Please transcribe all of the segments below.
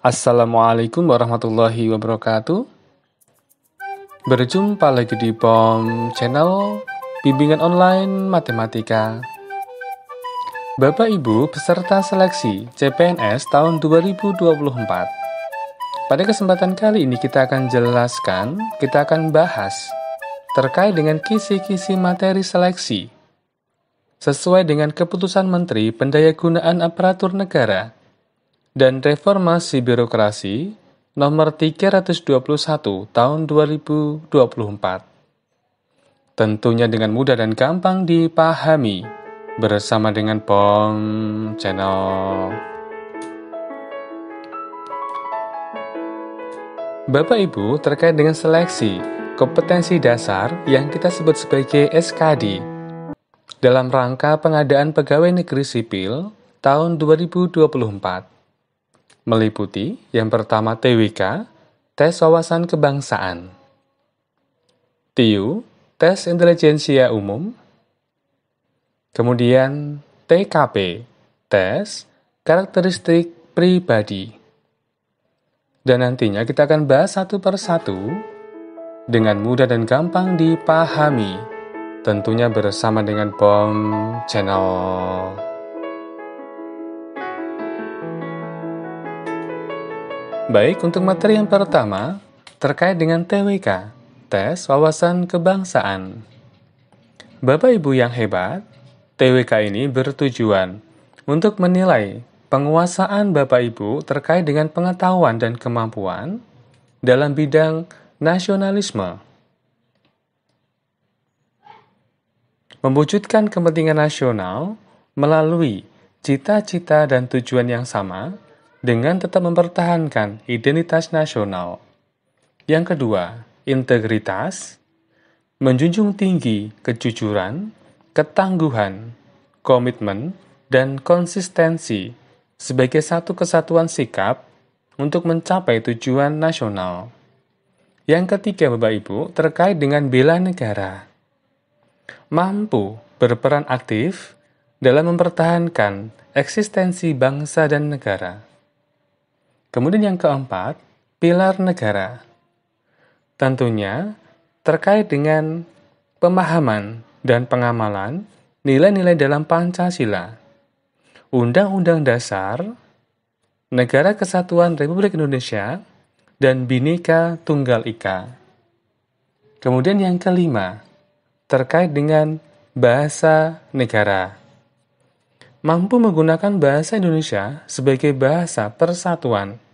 Assalamualaikum warahmatullahi wabarakatuh. Berjumpa lagi di POM Channel Bimbingan Online Matematika. Bapak Ibu peserta seleksi CPNS tahun 2024. Pada kesempatan kali ini kita akan bahas terkait dengan kisi-kisi materi seleksi sesuai dengan keputusan Menteri Pendayagunaan Aparatur Negara dan Reformasi Birokrasi Nomor 321 Tahun 2024. Tentunya dengan mudah dan gampang dipahami bersama dengan POM Channel. Bapak Ibu, terkait dengan seleksi kompetensi dasar yang kita sebut sebagai SKD dalam rangka pengadaan pegawai negeri sipil tahun 2024. Meliputi yang pertama TWK, tes wawasan kebangsaan, TIU, tes intelijensia umum, kemudian TKP, tes karakteristik pribadi. Dan nantinya kita akan bahas satu persatu dengan mudah dan gampang dipahami, tentunya bersama dengan POM Channel. Baik, untuk materi yang pertama, terkait dengan TWK, tes wawasan kebangsaan. Bapak Ibu yang hebat, TWK ini bertujuan untuk menilai penguasaan Bapak Ibu terkait dengan pengetahuan dan kemampuan dalam bidang nasionalisme. Mewujudkan kepentingan nasional melalui cita-cita dan tujuan yang sama, dengan tetap mempertahankan identitas nasional. Yang kedua, integritas, menjunjung tinggi kejujuran, ketangguhan, komitmen, dan konsistensi sebagai satu kesatuan sikap untuk mencapai tujuan nasional. Yang ketiga, Bapak Ibu, terkait dengan bela negara. Mampu berperan aktif dalam mempertahankan eksistensi bangsa dan negara. Kemudian yang keempat, pilar negara. Tentunya terkait dengan pemahaman dan pengamalan nilai-nilai dalam Pancasila, Undang-Undang Dasar, Negara Kesatuan Republik Indonesia, dan Bhinneka Tunggal Ika. Kemudian yang kelima, terkait dengan bahasa negara. Mampu menggunakan bahasa Indonesia sebagai bahasa persatuan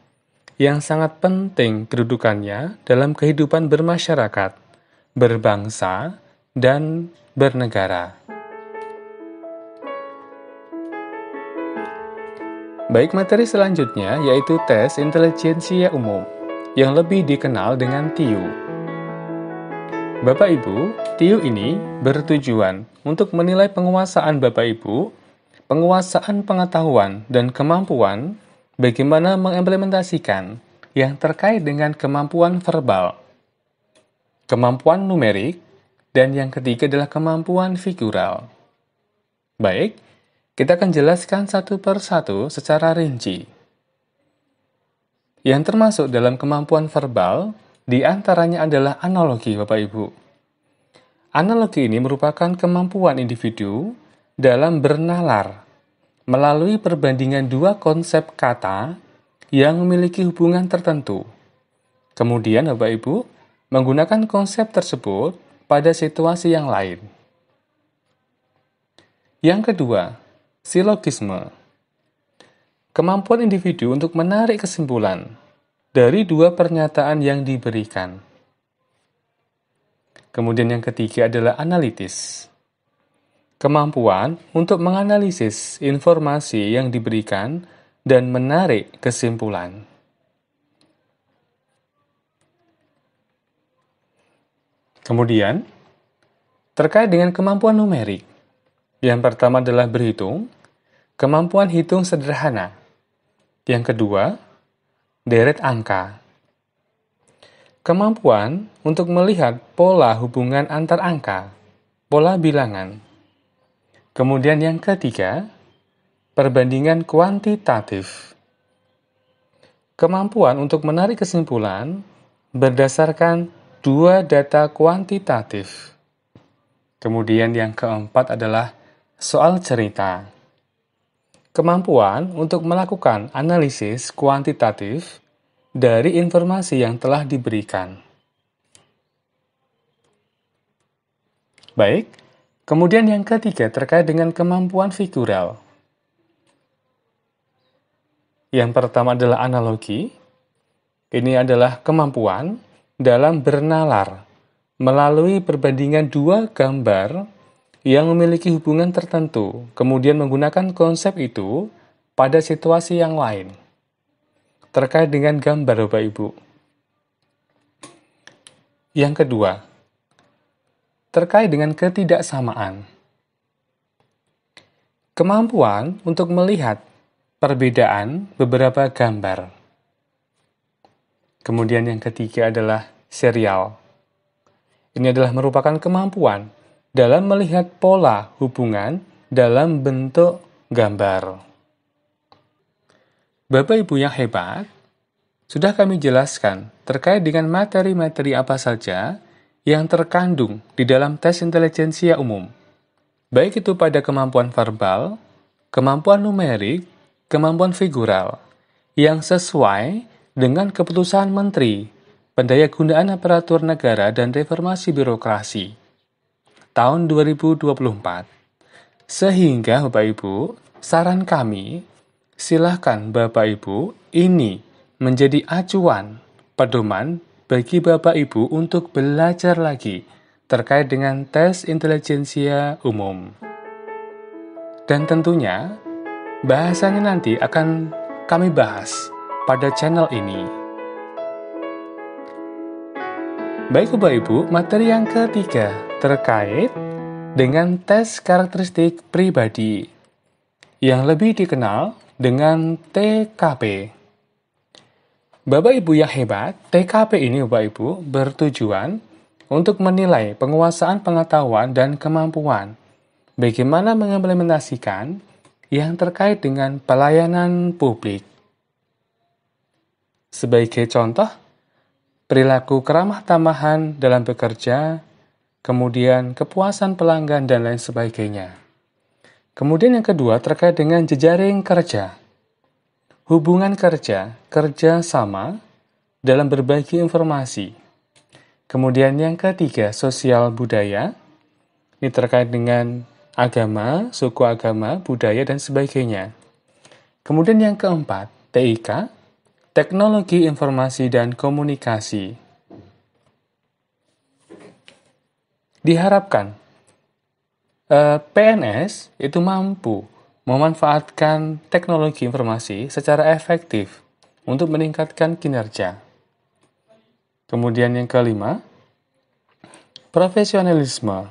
yang sangat penting kedudukannya dalam kehidupan bermasyarakat, berbangsa, dan bernegara. Baik, materi selanjutnya yaitu tes intelijensia umum yang lebih dikenal dengan TIU. Bapak Ibu, TIU ini bertujuan untuk menilai penguasaan Bapak Ibu, penguasaan pengetahuan dan kemampuan bagaimana mengimplementasikan yang terkait dengan kemampuan verbal, kemampuan numerik, dan yang ketiga adalah kemampuan figural. Baik, kita akan jelaskan satu persatu secara rinci. Yang termasuk dalam kemampuan verbal, di antaranya adalah analogi, Bapak Ibu. Analogi ini merupakan kemampuan individu dalam bernalar melalui perbandingan dua konsep kata yang memiliki hubungan tertentu. Kemudian Bapak Ibu menggunakan konsep tersebut pada situasi yang lain. Yang kedua, silogisme. Kemampuan individu untuk menarik kesimpulan dari dua pernyataan yang diberikan. Kemudian yang ketiga adalah analitis. Kemampuan untuk menganalisis informasi yang diberikan dan menarik kesimpulan. Kemudian, terkait dengan kemampuan numerik, yang pertama adalah berhitung, kemampuan hitung sederhana. Yang kedua, deret angka. Kemampuan untuk melihat pola hubungan antar angka, pola bilangan. Kemudian yang ketiga, perbandingan kuantitatif. Kemampuan untuk menarik kesimpulan berdasarkan dua data kuantitatif. Kemudian yang keempat adalah soal cerita. Kemampuan untuk melakukan analisis kuantitatif dari informasi yang telah diberikan. Baik, kemudian yang ketiga terkait dengan kemampuan figural. Yang pertama adalah analogi. Ini adalah kemampuan dalam bernalar melalui perbandingan dua gambar yang memiliki hubungan tertentu, kemudian menggunakan konsep itu pada situasi yang lain. Terkait dengan gambar, Bapak Ibu. Yang kedua, terkait dengan ketidaksamaan. Kemampuan untuk melihat perbedaan beberapa gambar. Kemudian yang ketiga adalah serial. Ini adalah merupakan kemampuan dalam melihat pola hubungan dalam bentuk gambar. Bapak Ibu yang hebat, sudah kami jelaskan terkait dengan materi-materi apa saja yang terkandung di dalam tes intelijensia umum. Baik itu pada kemampuan verbal, kemampuan numerik, kemampuan figural, yang sesuai dengan keputusan Menteri Pendayagunaan Aparatur Negara dan Reformasi Birokrasi tahun 2024. Sehingga Bapak Ibu, saran kami, silakan Bapak Ibu ini menjadi acuan, pedoman bagi Bapak Ibu untuk belajar lagi terkait dengan tes intelijensia umum. Dan tentunya, bahasanya nanti akan kami bahas pada channel ini. Baik Bapak Ibu, materi yang ketiga terkait dengan tes karakteristik pribadi yang lebih dikenal dengan TKP. Bapak Ibu yang hebat, TKP ini Bapak Ibu bertujuan untuk menilai penguasaan pengetahuan dan kemampuan bagaimana mengimplementasikan yang terkait dengan pelayanan publik. Sebagai contoh, perilaku keramah tamahan dalam bekerja, kemudian kepuasan pelanggan, dan lain sebagainya. Kemudian yang kedua terkait dengan jejaring kerja. Hubungan kerja, kerja sama dalam berbagi informasi. Kemudian yang ketiga, sosial budaya. Ini terkait dengan agama, suku agama, budaya, dan sebagainya. Kemudian yang keempat, TIK, teknologi informasi dan komunikasi. Diharapkan PNS itu mampu memanfaatkan teknologi informasi secara efektif untuk meningkatkan kinerja. Kemudian yang kelima, profesionalisme.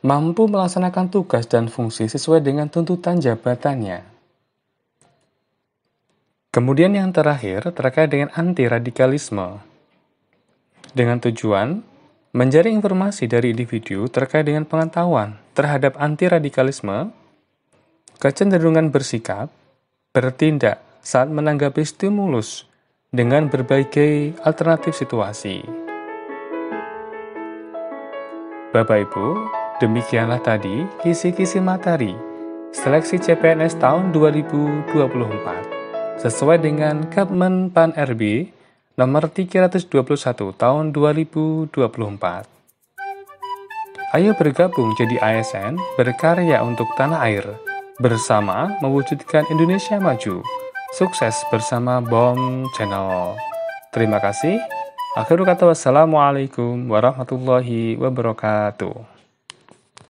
Mampu melaksanakan tugas dan fungsi sesuai dengan tuntutan jabatannya. Kemudian yang terakhir terkait dengan anti-radikalisme. Dengan tujuan menjaring informasi dari individu terkait dengan pengetahuan terhadap anti-radikalisme, kecenderungan bersikap, bertindak saat menanggapi stimulus dengan berbagai alternatif situasi. Bapak Ibu, demikianlah tadi kisi-kisi materi seleksi CPNS tahun 2024 sesuai dengan Kepmen Pan RB nomor 321 tahun 2024. Ayo bergabung jadi ASN, berkarya untuk tanah air, bersama mewujudkan Indonesia maju. Sukses bersama BOM Channel. Terima kasih. Akhirul kata wassalamualaikum warahmatullahi wabarakatuh.